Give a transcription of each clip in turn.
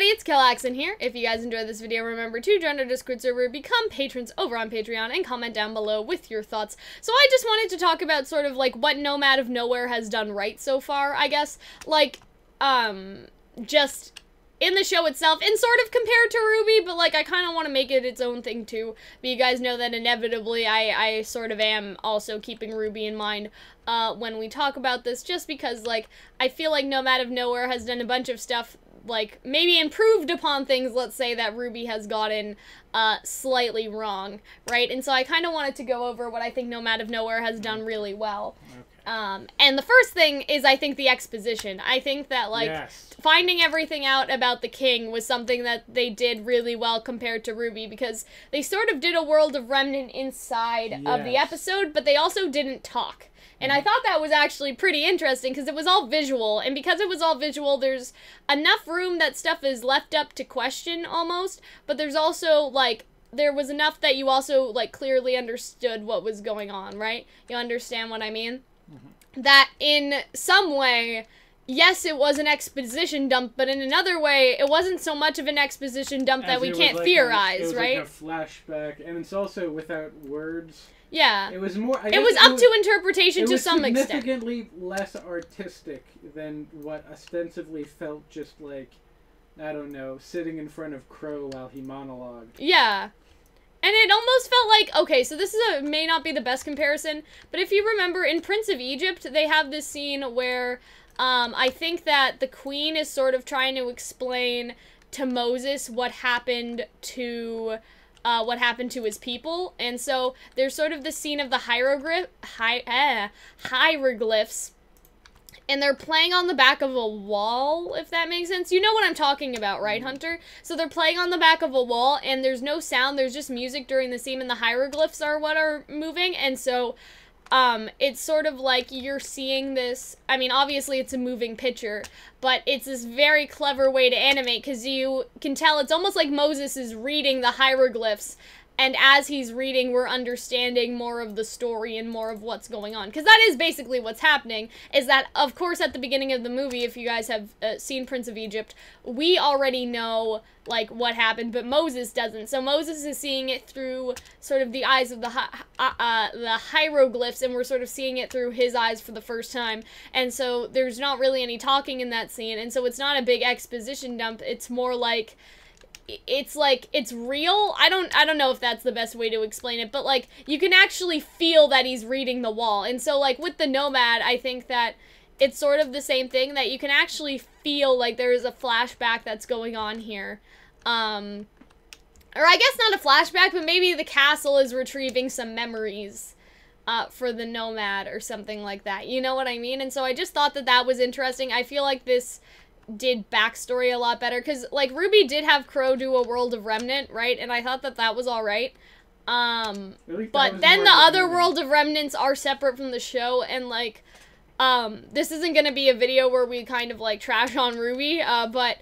everybody, it's Calxiyn here. If you guys enjoyed this video, remember to join our Discord server, become patrons over on Patreon, and comment down below with your thoughts. So I just wanted to talk about sort of like what Nomad of Nowhere has done right so far, I guess. Like, just in the show itself, and sort of compared to RWBY, but like I kind of want to make it its own thing too. But you guys know that inevitably I sort of am also keeping RWBY in mind when we talk about this, just because like I feel like Nomad of Nowhere has done a bunch of stuff, like maybe improved upon things, let's say, that RWBY has gotten slightly wrong, right? And so I kind of wanted to go over what I think Nomad of Nowhere has done really well. Okay. And the first thing is, I think, the exposition. I think that, like, finding everything out about the king was something that they did really well compared to RWBY, because they sort of did a world of Remnant inside of the episode, but they also didn't talk. And I thought that was actually pretty interesting, because it was all visual, and because it was all visual, there's enough room that stuff is left up to question, almost, but there's also, like, there was enough that you also, like, clearly understood what was going on, right? You understand what I mean? That in some way, yes, it was an exposition dump, but in another way, it wasn't so much of an exposition dump that we can't theorize, right? It was like a flashback, and it's also without words. Yeah. It was more... It was up to interpretation to some extent. It was significantly less artistic than what ostensibly felt just like, I don't know, sitting in front of Crow while he monologued. Yeah. And it almost felt like, okay, so this is may not be the best comparison, but if you remember, in Prince of Egypt, they have this scene where I think that the queen is sort of trying to explain to Moses what happened to his people, and so there's sort of the scene of the hieroglyphs, and they're playing on the back of a wall, if that makes sense. You know what I'm talking about, right, Hunter? So they're playing on the back of a wall, and there's no sound, there's just music during the scene, and the hieroglyphs are what are moving, and so it's sort of like you're seeing this, I mean, obviously it's a moving picture, but it's this very clever way to animate, because you can tell it's almost like Moses is reading the hieroglyphs, and as he's reading, we're understanding more of the story and more of what's going on. Because that is basically what's happening, is that, of course, at the beginning of the movie, if you guys have seen Prince of Egypt, we already know, like, what happened, but Moses doesn't. So Moses is seeing it through sort of the eyes of the hieroglyphs, and we're sort of seeing it through his eyes for the first time. And so there's not really any talking in that scene, and so it's not a big exposition dump. It's more like... it's real. I don't know if that's the best way to explain it, but like you can actually feel that he's reading the wall. And so like with the Nomad, I think that it's sort of the same thing, that you can actually feel like there is a flashback that's going on here. Or I guess not a flashback, but maybe the castle is retrieving some memories for the Nomad or something like that. You know what I mean? And so I just thought that that was interesting. I feel like this did backstory a lot better, because like RWBY did have Crow do a World of Remnant, right? And I thought that that was all right. But then the other World of Remnants are separate from the show, and like this isn't gonna be a video where we kind of like trash on RWBY, but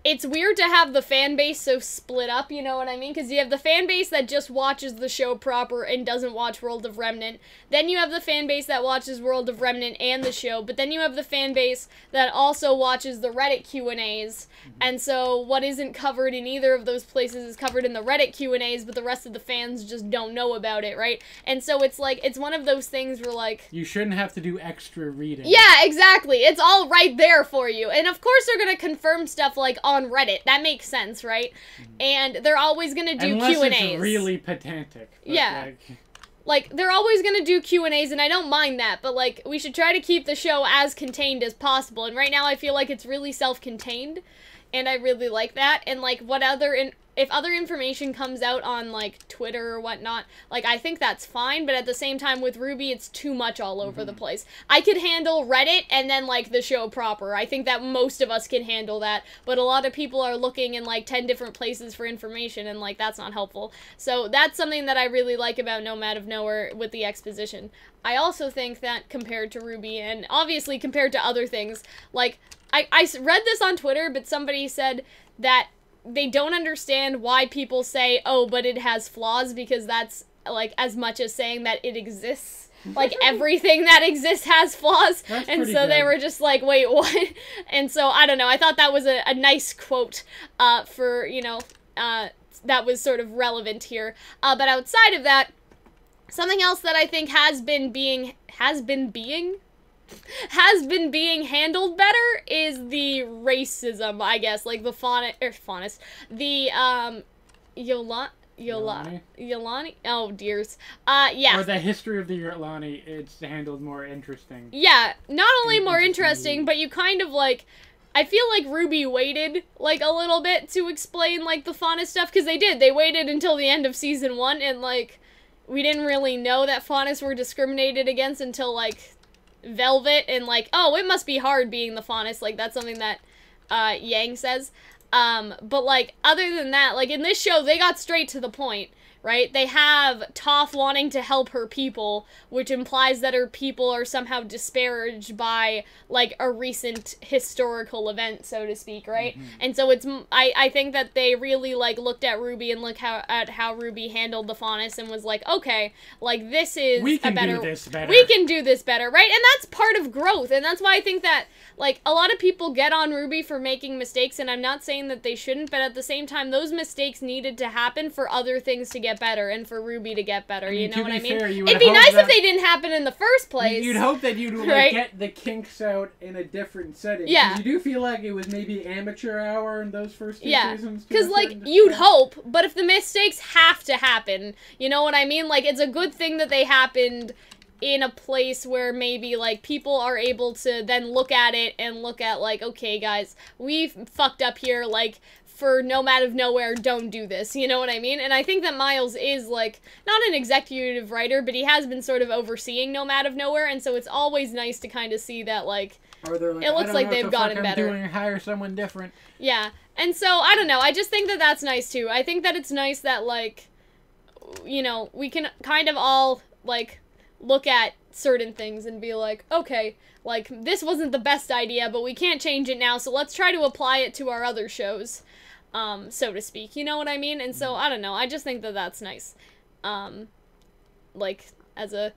it's weird to have the fan base so split up, you know what I mean? Because you have the fan base that just watches the show proper and doesn't watch World of Remnant. Then you have the fan base that watches World of Remnant and the show. But then you have the fan base that also watches the Reddit Q&As. And so what isn't covered in either of those places is covered in the Reddit Q&As, but the rest of the fans just don't know about it, right? And so it's like, it's one of those things where like... you shouldn't have to do extra reading. Yeah, exactly. It's all right there for you. And of course they're going to confirm stuff like on Reddit. That makes sense, right? And they're always going to do Unless Q&As. It's really pedantic. Yeah. Like, they're always going to do Q&As, and I don't mind that, but, like, we should try to keep the show as contained as possible, and right now I feel like it's really self-contained, and I really like that, and, like, if other information comes out on, like, Twitter or whatnot, like, I think that's fine, but at the same time, with RWBY, it's too much all over the place. I could handle Reddit and then, like, the show proper. I think that most of us can handle that, but a lot of people are looking in, like, 10 different places for information, and, like, that's not helpful. So that's something that I really like about Nomad of Nowhere with the exposition. I also think that compared to RWBY, and obviously compared to other things, like, I read this on Twitter, but somebody said that they don't understand why people say, oh, but it has flaws, because that's, like, as much as saying that it exists. like everything that exists has flaws. That's And pretty so they good. were just like, wait, what? And so, I don't know, I thought that was a nice quote for, you know, that was sort of relevant here. But outside of that, something else that I think has been being handled better is the racism, I guess, like the Yolani? Oh, dears. Yeah. Or the history of the Yolani, it's handled more interesting. Yeah, not only more Interesting. interesting, but you kind of, like, I feel like RWBY waited, like, a little bit to explain, like, the Faunus stuff, because they did. They waited until the end of Season 1, and, like, we didn't really know that Faunus were discriminated against until, like, Velvet, and, like, oh, it must be hard being the Faunus. Like, that's something that, Yang says. But, like, other than that, like, in this show, they got straight to the point, right? They have Toph wanting to help her people, which implies that her people are somehow disparaged by, like, a recent historical event, so to speak, right? Mm-hmm. And so it's, I think that they really, like, looked at RWBY and looked at how RWBY handled the Faunus and was like, okay, like, this is We can a better... do this better. We can do this better, right? And that's part of growth, and that's why I think that, like, a lot of people get on RWBY for making mistakes, and I'm not saying that they shouldn't, but at the same time, those mistakes needed to happen for other things to get better, and for RWBY to get better, you know what I mean? Fair, It'd be nice if they didn't happen in the first place. You'd hope that you'd like, Right? get the kinks out in a different setting. Yeah. 'Cause you do feel like it was maybe amateur hour in those first two Yeah, seasons. to because, a like, certain you'd extent. hope, but if the mistakes have to happen, you know what I mean? Like, it's a good thing that they happened in a place where maybe, like, people are able to then look at it and look at, like, okay, guys, we've fucked up here, like, for Nomad of Nowhere, don't do this, you know what I mean? And I think that Miles is, like, not an executive writer, but he has been sort of overseeing Nomad of Nowhere, and so it's always nice to kind of see that, like, Or they're like, it looks I don't like know they've what the gotten fuck better. I'm doing, hire someone different. yeah. And so, I don't know, I just think that that's nice, too. I think that it's nice that, like, you know, we can kind of all, like, look at certain things and be like, okay, like, this wasn't the best idea, but we can't change it now, so let's try to apply it to our other shows, so to speak, you know what I mean? And so, I don't know, I just think that that's nice, like, as a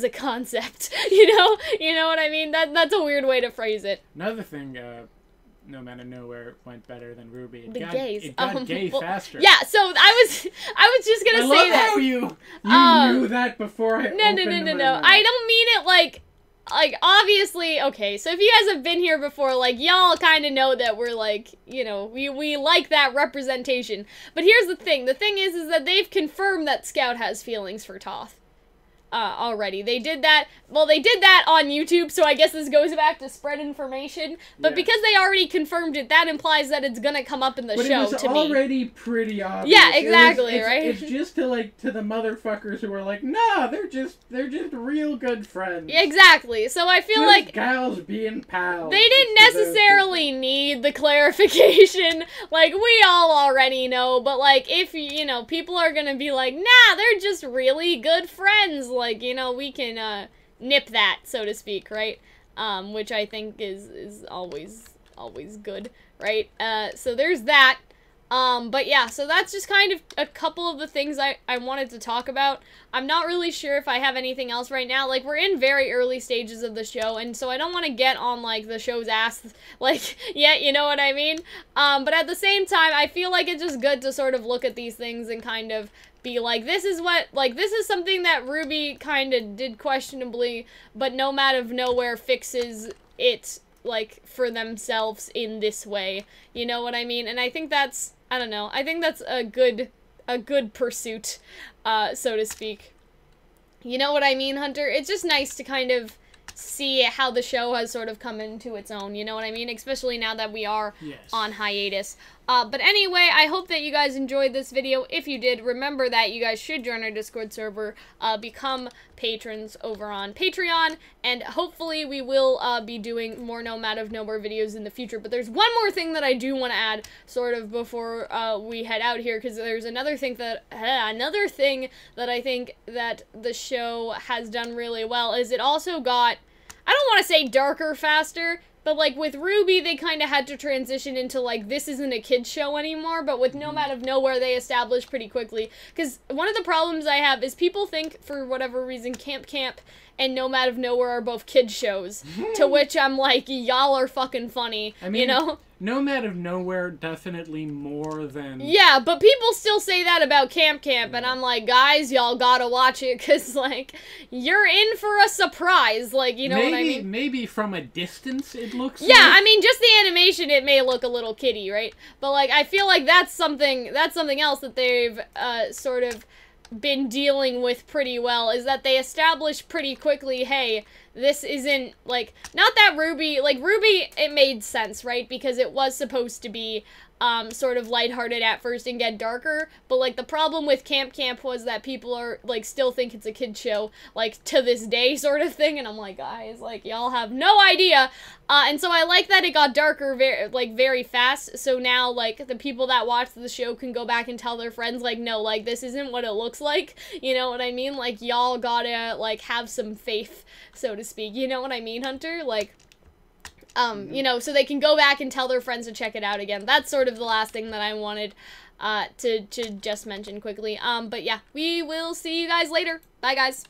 concept, you know what I mean? That's a weird way to phrase it. Another thing, Nomad of Nowhere went better than RWBY. The gays. It got gay well, faster. Yeah, so I was just gonna I say love that. how you knew that before I No. opened my mouth. I don't mean it like, obviously, okay, so if you guys have been here before, like, y'all kind of know that we're, like, you know, we like that representation. But here's the thing. The thing is that they've confirmed that Scout has feelings for Toph. Already. They did that on YouTube, so I guess this goes back to spread information. But Yeah. because they already confirmed it, that implies that it's gonna come up in the But show it was to me. already pretty obvious. Yeah, exactly, it's, right? It's just to the motherfuckers who are like, nah, they're just real good friends. Exactly. So I feel Just like gals being pals. they didn't to those necessarily need the clarification. Like, we all already know, but, like, if, you know, people are gonna be like, nah, they're just really good friends, like, you know, we can, nip that, so to speak, right? Which I think is always good, right? So there's that. But yeah, so that's just kind of a couple of the things I wanted to talk about. I'm not really sure if I have anything else right now. Like, we're in very early stages of the show, and so I don't want to get on, like, the show's ass, like, yet, you know what I mean? But at the same time, I feel like it's just good to sort of look at these things and kind of be like, this is something that RWBY kind of did questionably, but Nomad of Nowhere fixes it, like, for themselves in this way. You know what I mean? And I think that's, I don't know, I think that's a good pursuit, so to speak. You know what I mean, Hunter? It's just nice to kind of see how the show has sort of come into its own, you know what I mean? Especially now that we are on hiatus. But anyway, I hope that you guys enjoyed this video. If you did, remember that you guys should join our Discord server, become patrons over on Patreon, and hopefully we will be doing more Nomad of Nowhere videos in the future. But there's one more thing that I do want to add, sort of, before we head out here, because there's another thing that I think that the show has done really well, is it also got, I don't want to say darker faster, But, like, with RWBY, they kind of had to transition into, like, this isn't a kid's show anymore, but with Nomad of Nowhere, they established pretty quickly. Because one of the problems I have is people think, for whatever reason, Camp and Nomad of Nowhere are both kids shows. To which I'm like, y'all are fucking funny, I mean, you know? Nomad of Nowhere definitely more than... Yeah, but people still say that about Camp, and I'm like, guys, y'all gotta watch it, because, like, you're in for a surprise, like, you know what I mean? Maybe from a distance it looks Yeah, like. I mean, just the animation, it may look a little kiddie, right? But, like, I feel like that's something else that they've, sort of been dealing with pretty well, is that they established pretty quickly, hey, this isn't, like, not that RWBY, like, RWBY, it made sense, right? Because it was supposed to be, sort of lighthearted at first and get darker, but, like, the problem with Camp was that people are, like, still think it's a kid's show, like, to this day sort of thing, and I'm like, guys, like, y'all have no idea, and so I like that it got darker very fast, so now, like, the people that watch the show can go back and tell their friends, like, no, like, this isn't what it looks like, you know what I mean? Like, y'all gotta, like, have some faith, so to speak, you know what I mean, Hunter? Like, you know, so they can go back and tell their friends to check it out again. That's sort of the last thing that I wanted, to just mention quickly. But yeah, we will see you guys later. Bye, guys.